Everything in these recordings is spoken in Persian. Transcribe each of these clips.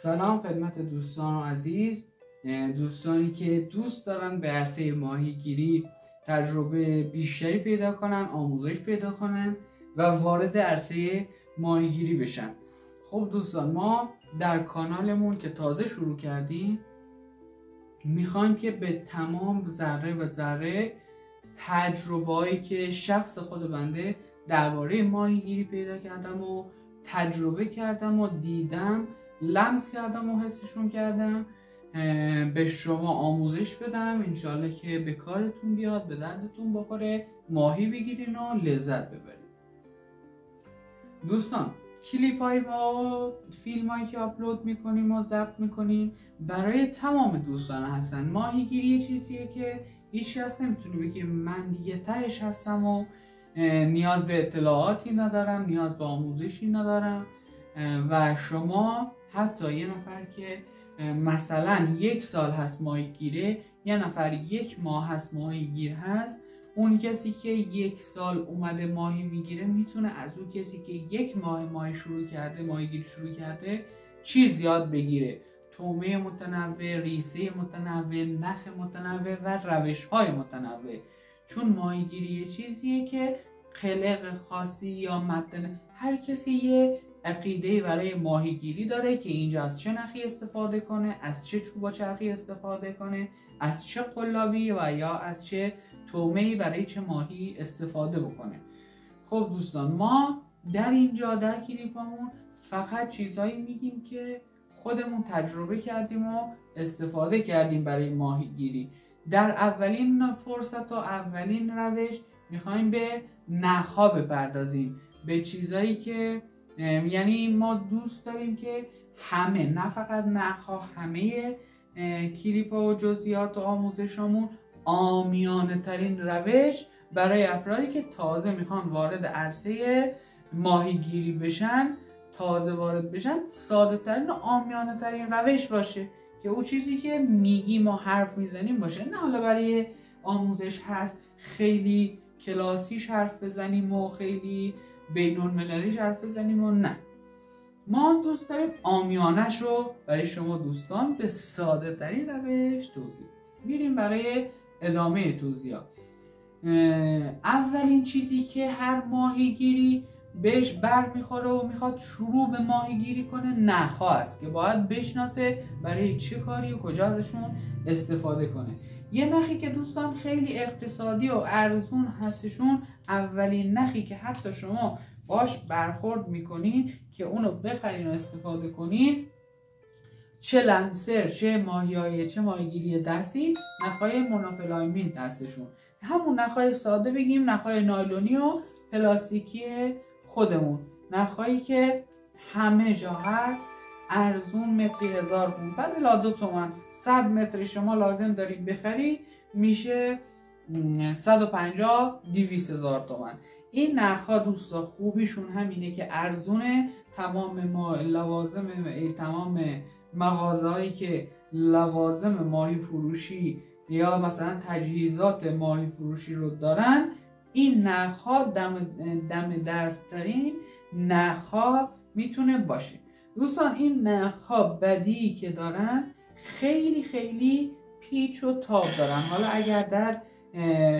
سلام خدمت دوستان عزیز، دوستانی که دوست دارن به عرصه ماهیگیری تجربه بیشتری پیدا کنن، آموزش پیدا کنن و وارد عرصه ماهیگیری بشن. خب دوستان، ما در کانالمون که تازه شروع کردیم میخوایم که به تمام ذره و ذره تجربه‌ای که شخص خود بنده درباره ماهیگیری پیدا کردم و تجربه کردم و دیدم، لمس کردم و حسشون کردم، به شما آموزش بدم. انشالله که به کارتون بیاد، به دردتون بخوره، ماهی بگیرین و لذت ببرین. دوستان، کلیپ های ما و فیلم هایی که آپلود میکنیم و ضبط میکنیم برای تمام دوستان هستن. ماهیگیری یه چیزیه که هیچ کس نمیتونه بگه من دیگه تهش هستم و نیاز به اطلاعاتی ندارم، نیاز به آموزشی ندارم. و شما حتی یه نفر که مثلا 1 سال هست ماهیگیره، یه نفر 1 ماه هست ماهیگیر هست، اون کسی که 1 سال اومده ماهی میگیره میتونه از اون کسی که 1 ماه ماهیگیری شروع کرده چیز یاد بگیره. تومه متنوع، ریسه متنوع، نخ متنوع و روش های متنوع. چون ماهیگیری یه چیزیه که خلق خاصی یا متن هر کسی یه عقیده برای ماهیگیری داره که اینجا از چه نخی استفاده کنه، از چه چوب چرخی استفاده کنه، از چه قلابی و یا از چه تومه‌ای برای چه ماهی استفاده بکنه. خب دوستان، ما در اینجا در کلیپمون فقط چیزهایی میگیم که خودمون تجربه کردیم و استفاده کردیم برای ماهیگیری. در اولین فرصت و اولین روش میخوایم به نخها بپردازیم، به چیزایی که یعنی ما دوست داریم که همه، نه فقط نخها، همه کلیپ و جزئیات و آموزشمون عامیانه ترین روش برای افرادی که تازه میخوان وارد عرصه ماهیگیری بشن، تازه وارد بشن، ساده ترین و عامیانه ترین روش باشه که اون چیزی که میگیم و حرف میزنیم باشه. نه حالا برای آموزش هست خیلی کلاسیش حرف بزنیم و خیلی بین المللیش حرف بزنیم و نه، ما دوست داریم عامیانش رو برای شما دوستان به ساده ترین روش توضیح بدیم. میریم برای ادامه توضیحات. اولین چیزی که هر ماهیگیری بهش بر میخوره و میخواد شروع به ماهیگیری کنه نخها است که باید بشناسه برای چه کاری و کجا ازشون استفاده کنه. یه نخی که دوستان خیلی اقتصادی و ارزون هستشون، اولین نخی که حتی شما باش برخورد میکنین که اونو بخرین و استفاده کنین، چه لنسر، چه ماهیگیری دستی، نخهای مونوفلامین دستشون، همون نخهای ساده بگیم، نخهای نایلونی و پلاستیکی خودمون، نخهایی که همه جا هست، ارزون، متری 1500 الی 2 تومن. 100 متر شما لازم دارید بخرید میشه 150 200 هزار تومن. این نخها دوستا خوبیشون همینه که ارزونه. تمام تمام مغازه هایی که لوازم ماهی فروشی یا مثلا تجهیزات ماهی فروشی رو دارن، این نخها دم دست ترین نخها میتونه باشه. دوستان، این نخها بدی که دارن خیلی خیلی پیچ و تاب دارن. حالا اگر در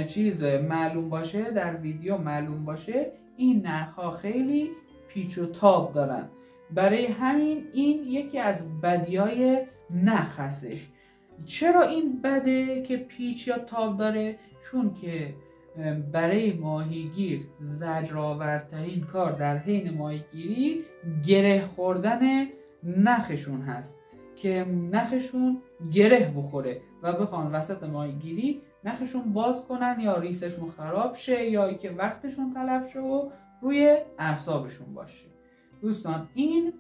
چیز معلوم باشه، در ویدیو معلوم باشه، این نخها خیلی پیچ و تاب دارن. برای همین این یکی از بدیهای نخ هستش. چرا این بده که پیچ یا تاب داره؟ چون که برای ماهیگیر زجرآورترین کار در حین ماهیگیری گره خوردن نخشون هست که نخشون گره بخوره و بخوان وسط ماهیگیری نخشون باز کنن یا ریسشون خراب شه یا که وقتشون تلف شه و روی اعصابشون باشه. دوستان، این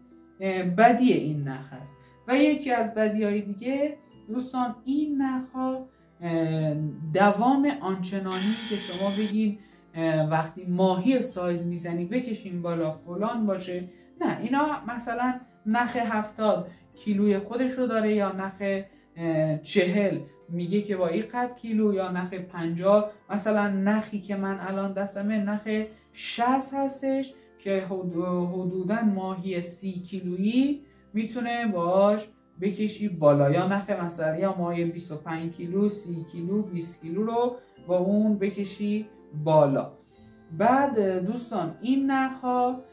بدی این نخ هست. و یکی از بدیهای دیگه دوستان، این نخها دوام آنچنانی که شما بگید وقتی ماهی سایز میزنی بکشین بالا فلان باشه، نه، اینا مثلا نخ 70 کیلوی خودش رو داره یا نخ 40 میگه که با این قد کیلو، یا نخ 50. مثلا نخی که من الان دستمه نخ 60 هستش که حدودا ماهی 30 کیلویی میتونه باش بکشی بالا، یا نخ مثلا یا ماهی 25 کیلو 30 کیلو 20 کیلو رو با اون بکشی بالا. بعد دوستان این نخ ها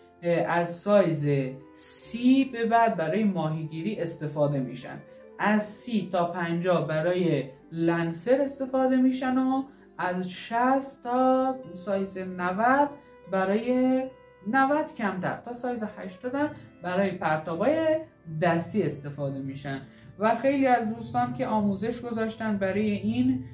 از سایز 30 به بعد برای ماهیگیری استفاده میشن، از 30 تا 50 برای لنسر استفاده میشن و از 60 تا سایز 90 برای 90 کمتر تا سایز 80 برای پرتابای دستی استفاده میشن. و خیلی از دوستان که آموزش گذاشتن برای این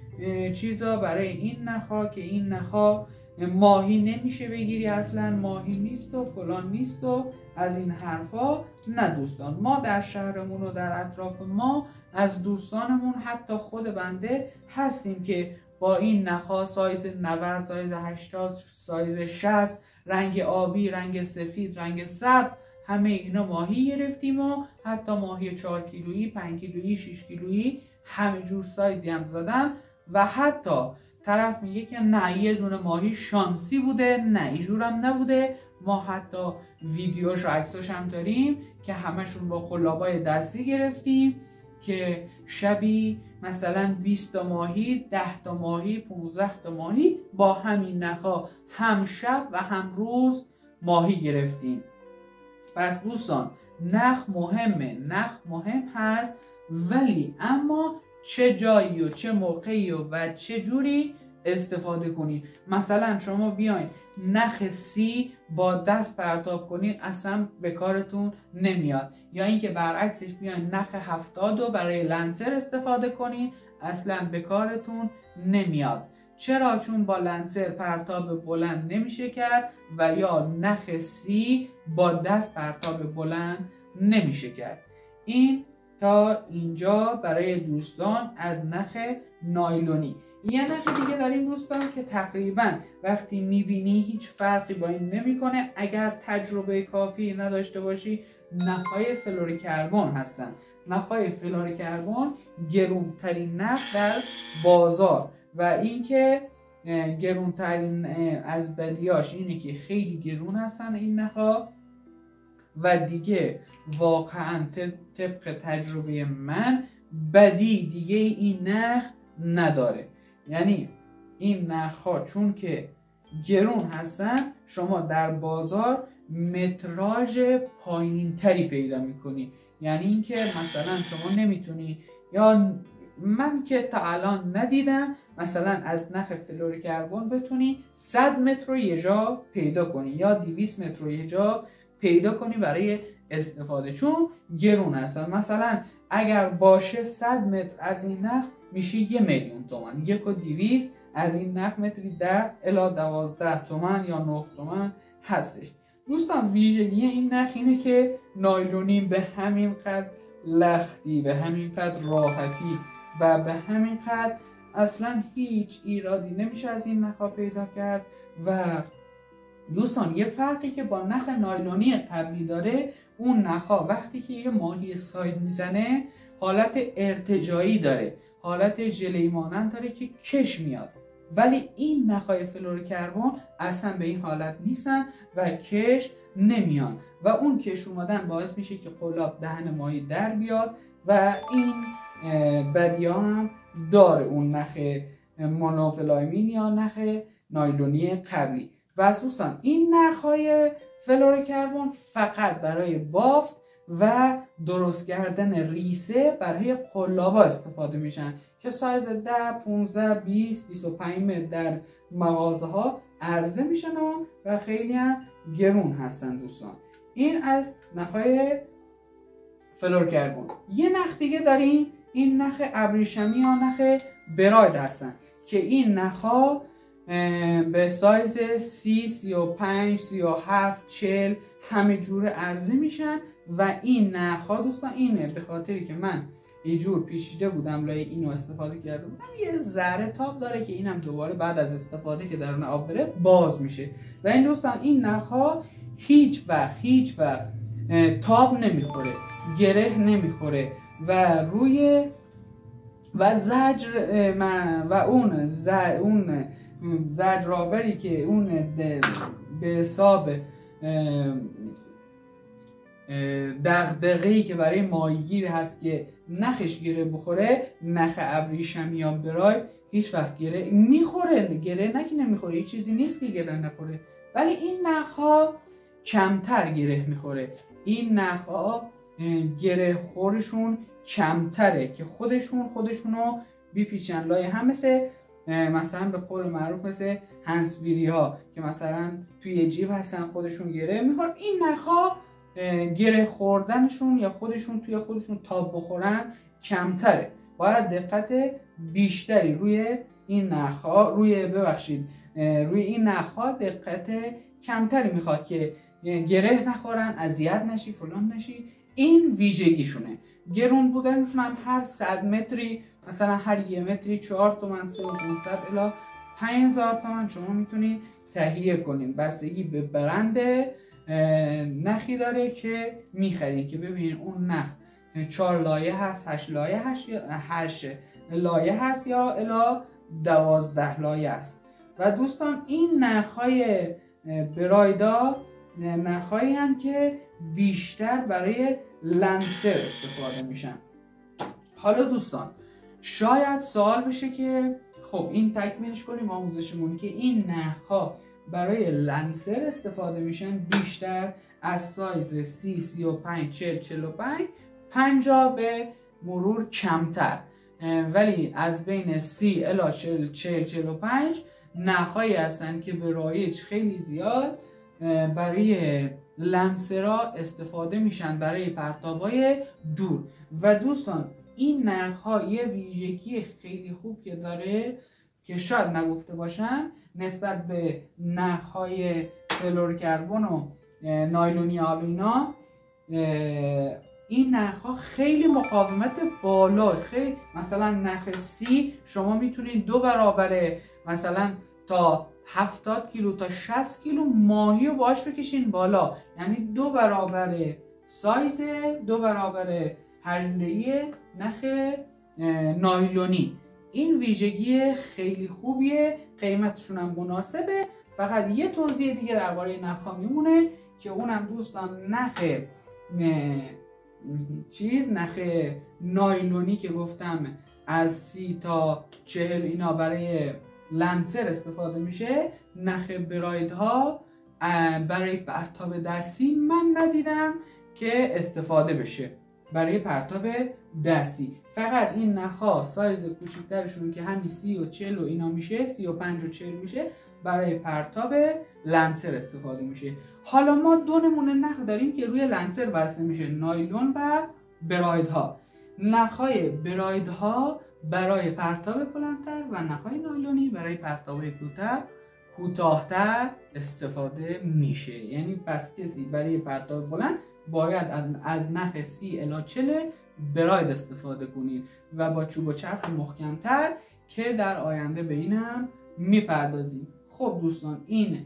چیزا، برای این نخا که این نخا ماهی نمیشه بگیری، اصلا ماهی نیست و فلان نیست و از این حرفا. نه دوستان، ما در شهرمون و در اطراف ما از دوستانمون حتی خود بنده هستیم که با این نخا سایز 90 سایز 80 سایز 60 رنگ آبی رنگ سفید رنگ سبز همه اینا ماهی گرفتیم و حتی ماهی 4 کیلویی 5 کیلویی 6 کیلویی همه جور سایزی هم زدن. و حتی طرف میگه که نه یه دونه ماهی شانسی بوده، نه اینجور هم نبوده. ما حتی ویدیوش و عکساش هم داریم که همشون با قلابای دستی گرفتیم که شبی مثلا 20 تا ماهی 10 تا ماهی 15 تا ماهی با همین نخا هم شب و هم روز ماهی گرفتیم. پس دوستان نخ مهمه، نخ مهم هست، ولی اما چه جایی و چه موقعی و چه جوری استفاده کنید. مثلا شما بیاین نخ 30 با دست پرتاب کنید اصلا به کارتون نمیاد، یا اینکه برعکسش بیاین نخ 70 رو برای لنسر استفاده کنید اصلا به کارتون نمیاد. چرا؟ چون با لنسر پرتاب بلند نمیشه کرد و یا نخ 30 با دست پرتاب بلند نمیشه کرد. این تا اینجا برای دوستان از نخ نایلونی. یه نخ دیگه داریم دوستان که تقریبا وقتی میبینی هیچ فرقی با این نمیکنه اگر تجربه کافی نداشته باشی، نخهای فلورکربن هستن. نخهای فلورکربن گرونترین نخ در بازار و اینکه گرونترین از بدیاش اینه که خیلی گرون هستن این نخها و دیگه واقعا طبق تجربه من بدی دیگه این نخ نداره. یعنی این نخها چون که گرون هستن شما در بازار متراژ پایین تری پیدا میکنی، یعنی اینکه مثلا شما نمیتونی، یا من که تا الان ندیدم مثلا از نخ فلورکربن بتونی 100 متر رو یه جا پیدا کنی یا 200 متر رو یه جا پیدا کنی برای استفاده، چون گرون هستن. مثلا اگر باشه 100 متر از این نخ میشه 1,000,000 تومان، 1,200,000 از این نخ متری 10 الی 12 تومان یا 9 تومان هستش. دوستان ویژگی این نخ اینه که نایلونی به همین قدر لختی، به همین قدر راحتی و به همین قدر اصلا هیچ ایرادی نمیشه از این نخ پیدا کرد. و دوستان یه فرقی که با نخ نایلونی قبلی داره، اون نخا وقتی که یه ماهی سایز میزنه حالت ارتجاعی داره، حالت ژله مانند داره که کش میاد، ولی این نخهای فلورکربن اصلا به این حالت نیستن و کش نمیان و اون کش اومدن باعث میشه که قلاب دهن ماهی در بیاد و این بدیا هم داره اون نخ مونوفلامین یا نخ نایلونی قبلی. و خصوصا این نخهای فلورکربن فقط برای بافت و درست کردن ریسه برای قلابا استفاده میشن که سایز 10 15 20 25 متر در مغازه ها عرضه میشن و خیلی هم گرون هستن دوستان. این از نخهای فلورکربن. یه نخ دیگه داریم، این نخ ابریشمی یا نخ براید هستن که این نخها به سایز 30 35 37 40 همه جور عرضه میشن و این نخها دوستان اینه به خاطری که من یه جور پیچیده بودم لای اینو استفاده کرده بودم، یه ذره تاب داره که اینم دوباره بعد از استفاده که درون آب بره باز میشه و این دوستان این نخها هیچ وقت تاب نمیخوره، گره نمیخوره و روی و زجر و اون زجرآوری که اون به حساب دغدغه‌ای که برای ماهیگیر هست که نخش گره بخوره، نخ ابریشمی یا برای هیچ وقت گره میخوره. گره نه که نمیخوره، هیچ چیزی نیست که گره نخوره، ولی این نخ‌ها کمتر گره میخوره. این نخ‌ها گره خورشون کمتره که خودشونو بیپیچن لای هم، مثلا به قول معروف مثل هنسفیری ها که مثلا توی جیب هستن خودشون گره میخورن. این نخ‌ها گره خوردنشون یا توی خودشون تاب بخورن کمتره. باید دقت بیشتری روی این نخ‌ها روی این نخ‌ها دقت کمتری میخواد که گره نخورن، اذیت نشی، فلان نشی. این ویژگیشونه. گرون بودنشون هم هر 100 متری مثلا هر 1 متری 4 تومن، 3500 الی 5000 تومن شما میتونید تهیه کنین. بستگی به برند نخی داره که میخرین، که ببینین اون نخ 4 لایه هست، 8 لایه هست یا الی 12 لایه است. و دوستان این نخ‌های برایدا نخ‌هایی هم که بیشتر برای لنسر استفاده میشن. حالا دوستان شاید سوال بشه که خب این تکمیلش کنیم آموزشمون که این نخ‌ها برای لنسر استفاده میشن بیشتر از سایز 30 35 40 45 50 به مرور کمتر، ولی از بین 30 الی 40 45 نخ‌هایی هستن که به رایج خیلی زیاد برای لنسرها استفاده میشن، برای پرتابای دور. و دوستان این نخ‌ها یه ویژگی خیلی خوب که داره که شاید نگفته باشم نسبت به نخ‌های فلورکربن و نایلونی آلوینا، این نخ‌ها خیلی مقاومت بالا. خیلی مثلا نخ 30 شما میتونید 2 برابر مثلا تا 70 کیلو تا 60 کیلو ماهی رو باش بکشین بالا، یعنی 2 برابر سایز، 2 برابر حجم‌دهی نخ نایلونی. این ویژگی خیلی خوبیه، قیمتشون هم مناسبه. فقط یه توضیح دیگه درباره نخ‌ها میمونه که اونم دوستان نخ نایلونی که گفتم از 30 تا 40 اینا برای لنسر استفاده میشه. نخ برایدها برای پرتاب دستی من ندیدم که استفاده بشه برای پرتاب دستی. فقط این نخ‌ها سایز کوچکترشون که همین 30 و 40 و اینا میشه، 35 و 40 میشه، برای پرتاب لنسر استفاده میشه. حالا ما 2 نمونه نخ داریم که روی لنسر بسته میشه، نایلون و برایدها. نخ‌های برایدها برای پرتاب بلندتر و نخ‌های نایلونی برای پرتاب کوتاه‌تر استفاده میشه. یعنی پس کسی برای پرتاب بلند باید از نخ 30 الی 40 براید استفاده کنید و با چوب و چرخ محکمتر که در آینده به اینم میپردازیم. خب دوستان این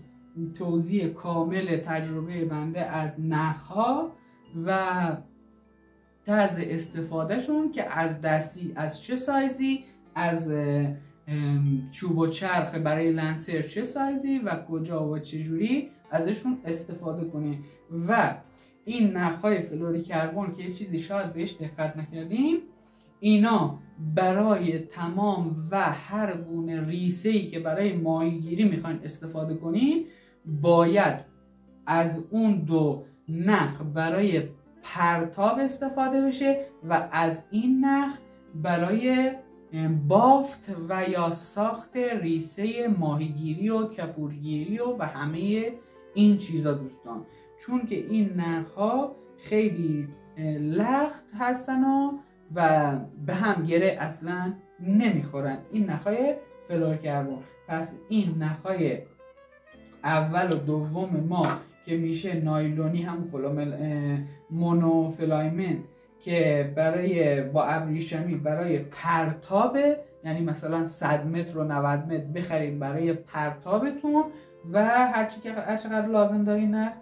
توضیح کامل تجربه بنده از نخ‌ها و طرز استفادهشون که از دستی از چه سایزی، از چوب و چرخ برای لنسر چه سایزی و کجا و چجوری ازشون استفاده کنیم. و این نخ‌های فلوریکربن که یه چیزی شاید بهش دقت نکردیم، اینا برای تمام و هر گونه ریسه‌ای که برای ماهیگیری میخواین استفاده کنین باید از اون 2 نخ برای پرتاب استفاده بشه و از این نخ برای بافت و یا ساخت ریسه ماهیگیری و کپورگیری و همه این چیزا دوستان. چون که این نخ‌ها خیلی لخت هستن و به هم گره اصلا نمیخورن، این نخ‌های فلورکربن. پس این نخ‌های اول و دوم ما که میشه نایلونی، هم مونوفلایمنت که برای با ابریشمی برای پرتاب، یعنی مثلا 100 متر و 90 متر بخرید برای پرتابتون و هر چقدر لازم دارین نخ،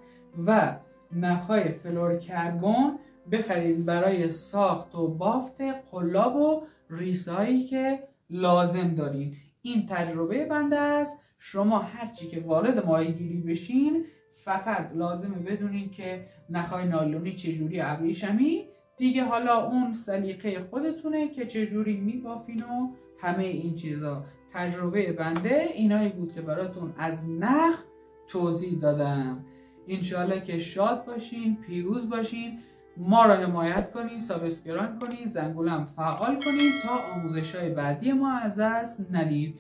و نخ‌های فلورکربن بخرید برای ساخت و بافت قلاب و ریسایی که لازم دارین. این تجربه بنده است. شما هرچی که وارد ماهیگیری بشین فقط لازمه بدونین که نخای نایلونی چجوری ابریشمی دیگه، حالا اون سلیقه خودتونه که چجوری میبافین و همه این چیزا. تجربه بنده اینایی بود که براتون از نخ توضیح دادم. انشالله که شاد باشین، پیروز باشین، ما را حمایت کنین، سابسکرایب کنین، زنگوله هم فعال کنین تا آموزش های بعدی ما از دست ندید.